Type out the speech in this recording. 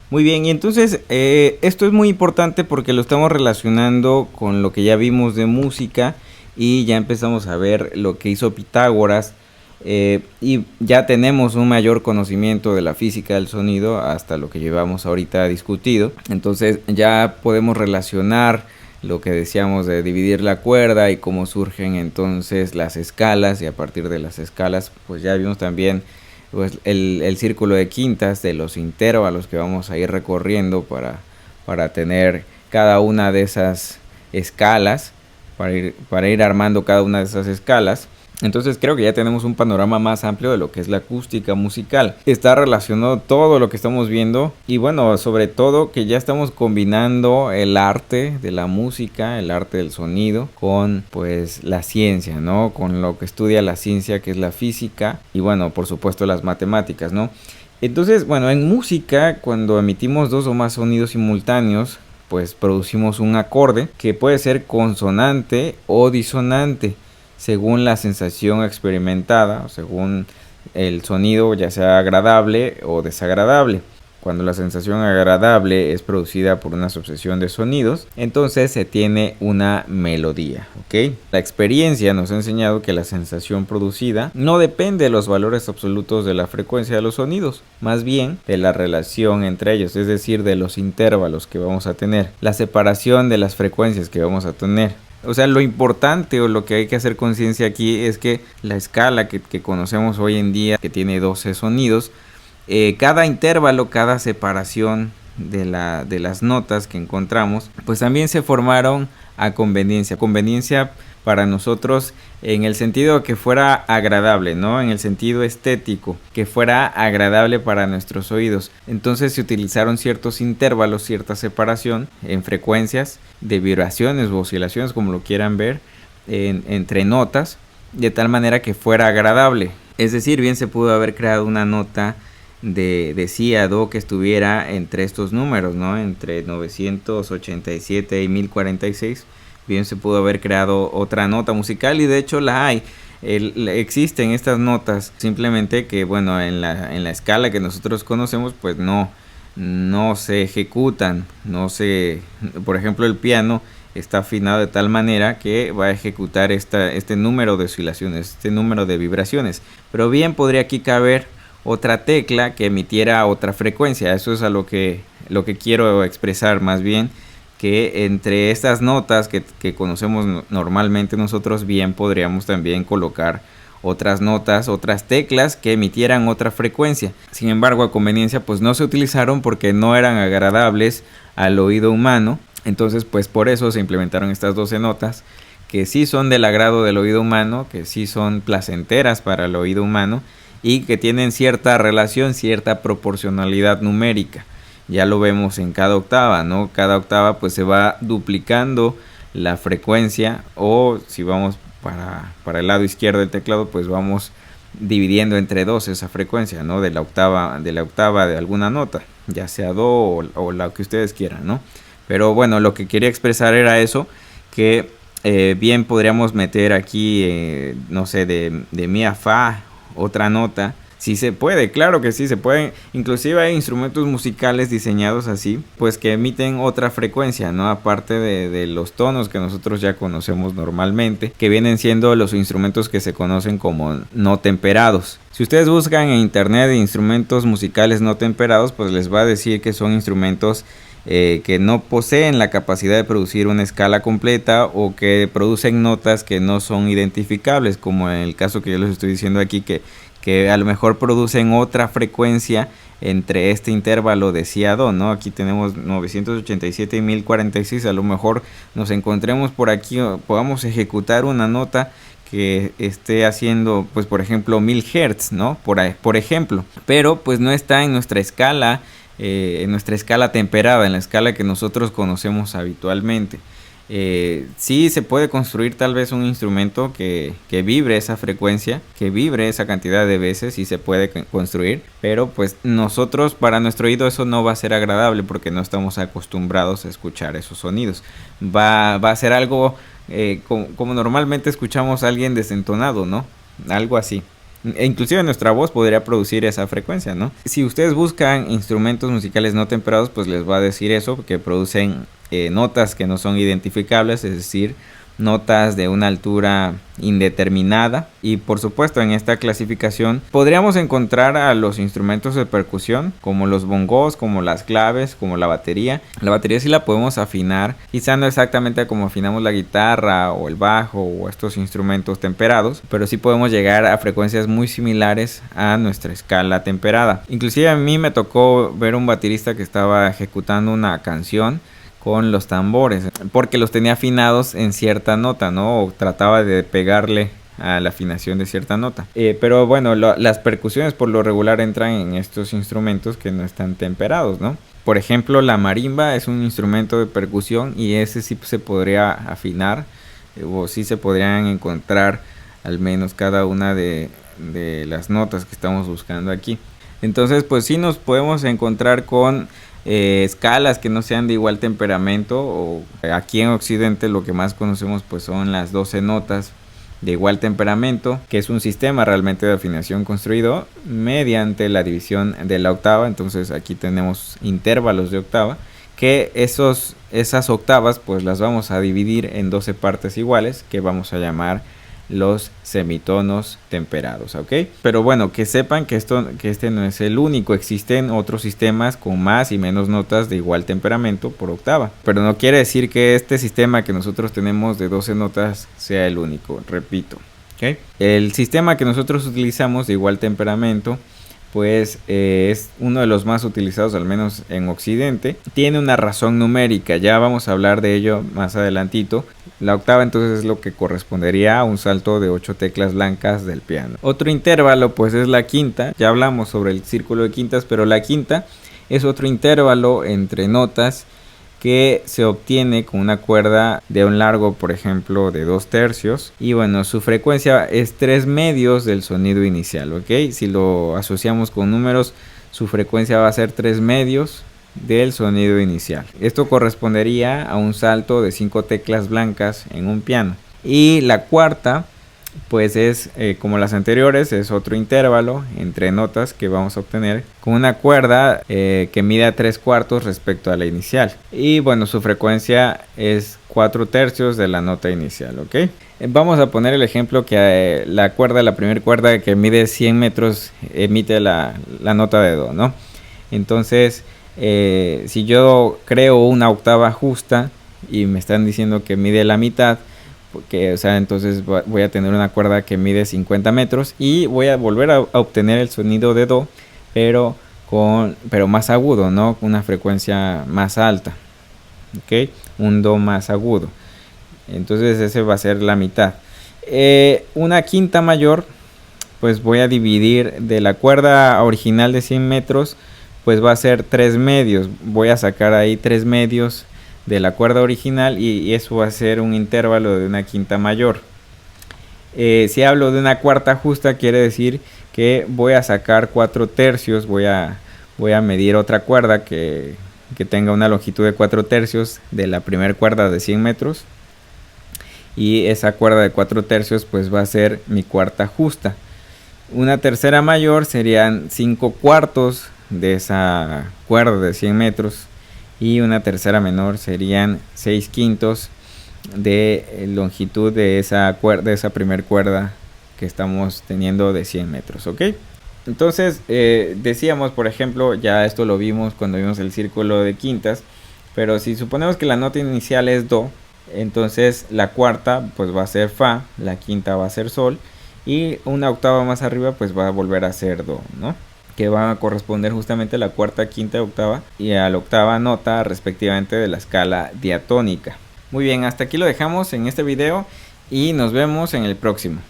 Muy bien, y entonces esto es muy importante porque lo estamos relacionando con lo que ya vimos de música y ya empezamos a ver lo que hizo Pitágoras, y ya tenemos un mayor conocimiento de la física del sonido hasta lo que llevamos ahorita discutido. Entonces ya podemos relacionar lo que decíamos de dividir la cuerda y cómo surgen entonces las escalas, y a partir de las escalas pues ya vimos también pues el círculo de quintas de los intervalos que vamos a ir recorriendo para tener cada una de esas escalas, para ir armando cada una de esas escalas. Entonces creo que ya tenemos un panorama más amplio de lo que es la acústica musical. Está relacionado todo lo que estamos viendo y bueno, sobre todo que ya estamos combinando el arte de la música, el arte del sonido con pues la ciencia, ¿no? Con lo que estudia la ciencia, que es la física, y bueno, por supuesto las matemáticas, ¿no? Entonces, bueno, en música, cuando emitimos dos o más sonidos simultáneos, pues producimos un acorde que puede ser consonante o disonante según la sensación experimentada, o según el sonido, ya sea agradable o desagradable. Cuando la sensación agradable es producida por una sucesión de sonidos, entonces se tiene una melodía, ¿ok? La experiencia nos ha enseñado que la sensación producida no depende de los valores absolutos de la frecuencia de los sonidos, más bien de la relación entre ellos, es decir, de los intervalos que vamos a tener, la separación de las frecuencias que vamos a tener. O sea, lo importante o lo que hay que hacer conciencia aquí es que la escala que conocemos hoy en día, que tiene 12 sonidos, cada intervalo, cada separación de las notas que encontramos, pues también se formaron a conveniencia. Conveniencia para nosotros en el sentido que fuera agradable, ¿no? En el sentido estético, que fuera agradable para nuestros oídos. Entonces se utilizaron ciertos intervalos, cierta separación en frecuencias de vibraciones o oscilaciones, como lo quieran ver, entre notas, de tal manera que fuera agradable. Es decir, bien se pudo haber creado una nota de si a do que estuviera entre estos números, ¿no? Entre 987 y 1046. Bien se pudo haber creado otra nota musical, y de hecho la hay. Existen estas notas, simplemente que bueno, en la escala que nosotros conocemos pues no se ejecutan, por ejemplo el piano está afinado de tal manera que va a ejecutar este número de oscilaciones, este número de vibraciones, pero bien podría aquí caber otra tecla que emitiera otra frecuencia. Eso es a lo que quiero expresar, más bien que entre estas notas que conocemos normalmente nosotros, bien podríamos también colocar otras notas, otras teclas que emitieran otra frecuencia. Sin embargo, a conveniencia pues no se utilizaron porque no eran agradables al oído humano. Entonces pues por eso se implementaron estas 12 notas que sí son del agrado del oído humano, que sí son placenteras para el oído humano y que tienen cierta relación, cierta proporcionalidad numérica. Ya lo vemos en cada octava, ¿no? Cada octava pues se va duplicando la frecuencia, o si vamos para el lado izquierdo del teclado pues vamos dividiendo entre dos esa frecuencia, ¿no? De la octava de alguna nota, ya sea do o la que ustedes quieran, ¿no? Pero bueno, lo que quería expresar era eso, que bien podríamos meter aquí, no sé, de mi a fa, otra nota. Sí se puede, claro que sí se pueden. Inclusive hay instrumentos musicales diseñados así, pues que emiten otra frecuencia, ¿no? Aparte de los tonos que nosotros ya conocemos normalmente, que vienen siendo los instrumentos que se conocen como no temperados. Si ustedes buscan en internet instrumentos musicales no temperados, pues les va a decir que son instrumentos que no poseen la capacidad de producir una escala completa, o que producen notas que no son identificables, como en el caso que yo les estoy diciendo aquí, que a lo mejor producen otra frecuencia entre este intervalo de si a do, ¿no? Aquí tenemos 987 y 1046, a lo mejor nos encontremos por aquí, podamos ejecutar una nota que esté haciendo, pues por ejemplo 1000 Hz, ¿no? Por ejemplo, pero pues no está en nuestra escala temperada, en la escala que nosotros conocemos habitualmente. Sí se puede construir tal vez un instrumento que vibre esa frecuencia, que vibre esa cantidad de veces, sí se puede construir, pero pues nosotros, para nuestro oído, eso no va a ser agradable porque no estamos acostumbrados a escuchar esos sonidos. Va a ser algo como normalmente escuchamos a alguien desentonado, ¿no? Algo así. E inclusive nuestra voz podría producir esa frecuencia, ¿no? Si ustedes buscan instrumentos musicales no temperados, pues les va a decir eso, que producen notas que no son identificables, es decir, notas de una altura indeterminada. Y por supuesto, en esta clasificación podríamos encontrar a los instrumentos de percusión, como los bongos, como las claves, como la batería. La batería sí la podemos afinar, quizá no exactamente como afinamos la guitarra o el bajo o estos instrumentos temperados, pero sí podemos llegar a frecuencias muy similares a nuestra escala temperada. Inclusive a mí me tocó ver un baterista que estaba ejecutando una canción con los tambores, porque los tenía afinados en cierta nota, ¿no? O trataba de pegarle a la afinación de cierta nota. Pero bueno, las percusiones por lo regular entran en estos instrumentos que no están temperados, ¿no? Por ejemplo, la marimba es un instrumento de percusión y ese sí se podría afinar, o sí se podrían encontrar al menos cada una de las notas que estamos buscando aquí. Entonces, pues sí nos podemos encontrar con escalas que no sean de igual temperamento, o aquí en Occidente lo que más conocemos pues son las 12 notas de igual temperamento, que es un sistema realmente de afinación construido mediante la división de la octava. Entonces aquí tenemos intervalos de octava, que esas octavas pues las vamos a dividir en 12 partes iguales, que vamos a llamar los semitonos temperados, ¿ok? Pero bueno, que sepan que este no es el único, existen otros sistemas con más y menos notas de igual temperamento por octava, pero no quiere decir que este sistema que nosotros tenemos de 12 notas sea el único, repito, ¿ok? El sistema que nosotros utilizamos de igual temperamento pues es uno de los más utilizados, al menos en Occidente. Tiene una razón numérica, ya vamos a hablar de ello más adelantito. La octava entonces es lo que correspondería a un salto de 8 teclas blancas del piano. Otro intervalo pues es la quinta, ya hablamos sobre el círculo de quintas, pero la quinta es otro intervalo entre notas que se obtiene con una cuerda de un largo, por ejemplo, de 2/3, y bueno, su frecuencia es 3/2 del sonido inicial, ¿ok? Si lo asociamos con números, su frecuencia va a ser 3/2 del sonido inicial. Esto correspondería a un salto de 5 teclas blancas en un piano. Y la cuarta pues es como las anteriores, es otro intervalo entre notas que vamos a obtener con una cuerda que mide a 3/4 respecto a la inicial, y bueno, su frecuencia es 4/3 de la nota inicial, ¿ok? Vamos a poner el ejemplo que la primera cuerda que mide 100 metros emite la nota de do, ¿no? Entonces si yo creo una octava justa y me están diciendo que mide la mitad, porque, o sea, entonces voy a tener una cuerda que mide 50 metros y voy a volver a obtener el sonido de do, pero más agudo, ¿no? Con una frecuencia más alta, ¿ok? Un do más agudo. Entonces ese va a ser la mitad. Una quinta mayor, pues voy a dividir de la cuerda original de 100 metros, pues va a ser 3/2. Voy a sacar ahí 3/2 de la cuerda original y eso va a ser un intervalo de una quinta mayor. Si hablo de una cuarta justa, quiere decir que voy a sacar 4/3, voy a medir otra cuerda que tenga una longitud de 4/3 de la primera cuerda de 100 metros, y esa cuerda de 4/3 pues va a ser mi cuarta justa. Una tercera mayor serían 5/4 de esa cuerda de 100 metros, y una tercera menor serían 6/5 de longitud de esa primer cuerda que estamos teniendo de 100 metros, ¿ok? Entonces decíamos, por ejemplo, ya esto lo vimos cuando vimos el círculo de quintas, pero si suponemos que la nota inicial es do, entonces la cuarta pues va a ser fa, la quinta va a ser sol, y una octava más arriba pues va a volver a ser do, ¿no? Que va a corresponder justamente a la cuarta, quinta, octava y a la octava nota respectivamente de la escala diatónica. Muy bien, hasta aquí lo dejamos en este video y nos vemos en el próximo.